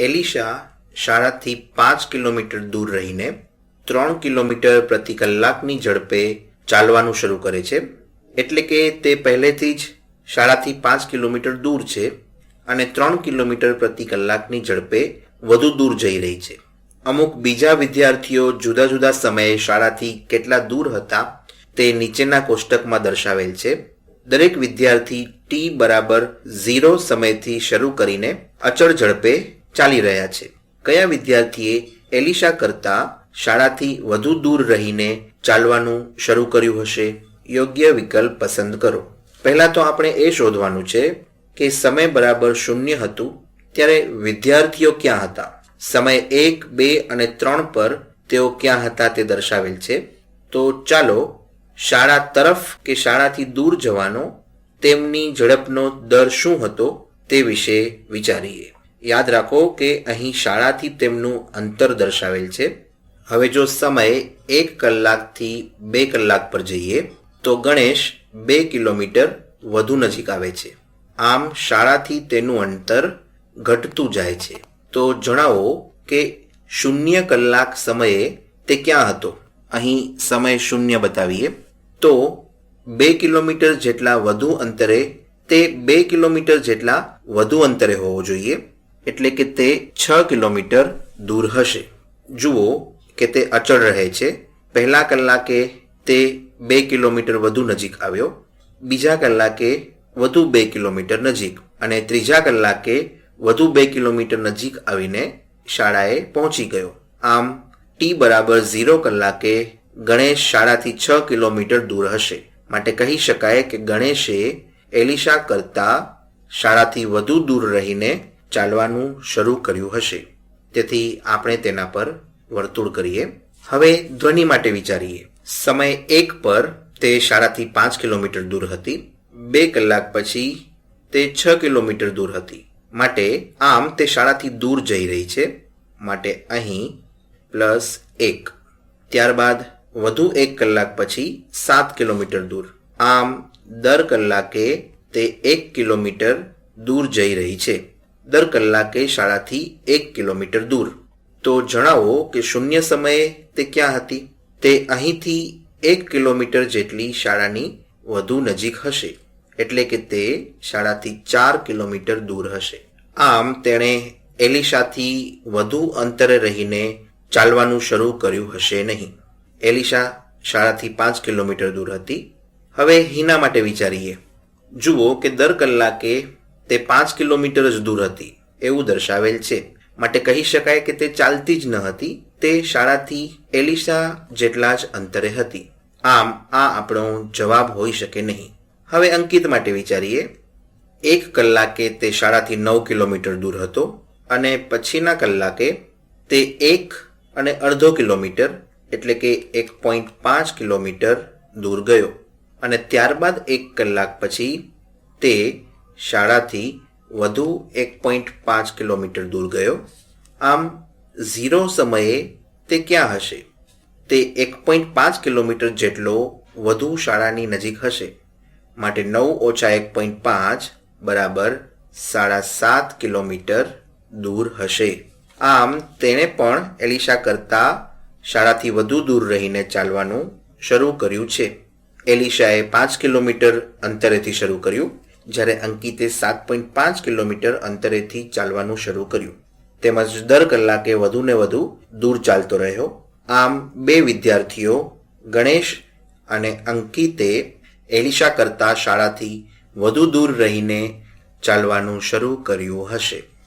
એલિશા શાળાથી 5 kilometre દૂર રહીને 3 kilometre પ્રતિ કલાકની ઝડપે ચાલવાનું શરૂ કરે છે. એટલે કે તે પહેલેથી જ શાળાથી 5 કિલોમીટર દૂર છે અને 3 કિલોમીટર પ્રતિ કલાકની ઝડપે વધુ દૂર જઈ રહી છે. અમુક બીજા વિદ્યાર્થીઓ જુદા જુદા સમયે શાળાથી કેટલા દૂર હતા તે નીચેના કોષ્ટકમાં દર્શાવેલ છે. દરેક વિદ્યાર્થી t=0 સમયથી શરૂ કરીને અચળ ઝડપે ચાલી રહ્યા છે. કયા વિદ્યાર્થીએ એલિશા કરતા શાળાથી વધુ દૂર રહીને ચાલવાનું શરૂ કર્યું હશે? યોગ્ય વિકલ્પ પસંદ કરો. પહેલા તો આપણે એ શોધવાનું છે કે સમય બરાબર 0 હતું ત્યારે વિદ્યાર્થીઓ ક્યાં હતા. સમય 1, 2 અને 3 પર તેઓ ક્યાં હતા તે દર્શાવેલ છે. તો ચાલો શાળા તરફ કે શાળાથી દૂર જવાનો તેમની ઝડપનો દર શું હતો તે વિશે વિચારીએ. યાદ રાખો કે અહીં શાળાથી તેમનું અંતર દર્શાવેલ છે. હવે જો સમય 1 કલાકથી 2 કલાક પર જઈએ તો ગણેશ 2 કિલોમીટર વધુ નજીક આવે છે. આમ શાળાથી તેનું અંતર ઘટતું જાય છે. તો જણાવો કે 0 કલાક સમયે તે ક્યાં હતો? અહીં સમય 0 બતાવીએ તો 2 કિલોમીટર જેટલા વધુ અંતરે તે 2 કિલોમીટર જેટલા વધુ અંતરે હોવો જોઈએ. એટલે કે તે 6 કિલોમીટર દૂર હશે. જુઓ કે તે અચળ રહે છે. પહેલા કલાકે તે 2 કિલોમીટર વધુ નજીક આવ્યો, બીજા કલાકે વધુ 2 કિલોમીટર નજીક અને ત્રીજા કલાકે વધુ 2 કિલોમીટર નજીક આવીને શાળાએ પહોંચી ગયો. આમ t=0 કલાકે ગણેશ શાળાથી 6 કિલોમીટર દૂર હશે. માટે કહી શકાય કે ગણેશે એલિશા કરતા શાળાથી વધુ દૂર રહીને ચાલવાનું શરૂ કર્યું હશે. તેથી આપણે તેના પર વર્તુળ કરીએ. હવે ધ્વનિ માટે વિચારીએ. સમય 1 પર તે શાળાથી 5 કિલોમીટર દૂર હતી. 2 કલાક પછી તે 6 કિલોમીટર દૂર હતી. માટે આમ તે શાળાથી દૂર જઈ રહી છે. માટે અહીં +1. ત્યારબાદ વધુ 1 કલાક પછી 7 કિલોમીટર દૂર. આમ દર કલાકે તે 1 કિલોમીટર દૂર જઈ રહી છે. દર કલાકે શાળાથી 1 કિલોમીટર દૂર. તો જણાવો કે 0 સમયે તે ક્યાં હતી? તે અહીંથી 1 કિલોમીટર જેટલી શાળાની વધુ નજીક હશે. એટલે કે તે શાળાથી 4 કિલોમીટર દૂર હશે. આમ તેણે એલિશાથી વધુ અંતરે રહીને ચાલવાનું શરૂ કર્યું હશે નહીં. એલિશા શાળાથી 5 કિલોમીટર દૂર હતી. હવે હિના માટે વિચારીએ. જુઓ કે દર કલાકે તે 5 કિલોમીટર જ દૂર હતી એવું દર્શાવેલ છે. માટે કહી શકાય કે તે ચાલતી જ ન હતી. તે શાળાથી એલિશા જેટલા જ અંતરે હતી. આમ આ આપણો જવાબ હોઈ શકે નહીં. હવે અંકિત માટે વિચારીએ. 1 કલાકે તે શાળાથી 9 કિલોમીટર દૂર હતો અને પછીના કલાકે તે 1.5 કિલોમીટર એટલે કે 1.5 કિલોમીટર દૂર ગયો અને ત્યારબાદ 1 કલાક પછી તે શાળાથી વધુ 1.5 કિલોમીટર દૂર ગયો. આમ 0 સમયે તે ક્યાં હશે? તે 1.5 કિલોમીટર જેટલો વધુ શાળાની નજીક હશે. માટે 9 - 1.5 = 7.5 કિલોમીટર દૂર હશે. આમ તેણે પણ એલિશા કરતા શાળાથી વધુ દૂર રહીને ચાલવાનું શરૂ કર્યું છે. એલિશાએ 5 કિલોમીટર અંતરેથી શરૂ કર્યું, જ્યારે અંકિતે 7.5 કિલોમીટર અંતરેથી ચાલવાનું શરૂ કર્યું. તેમજ દર કલાકે વધુ ને વધુ દૂર ચાલતો રહ્યો. આમ 2 વિદ્યાર્થીઓ ગણેશ અને અંકિતે એલિશા કરતા શાળાથી વધુ દૂર રહીને ચાલવાનું શરૂ કર્યું હશે.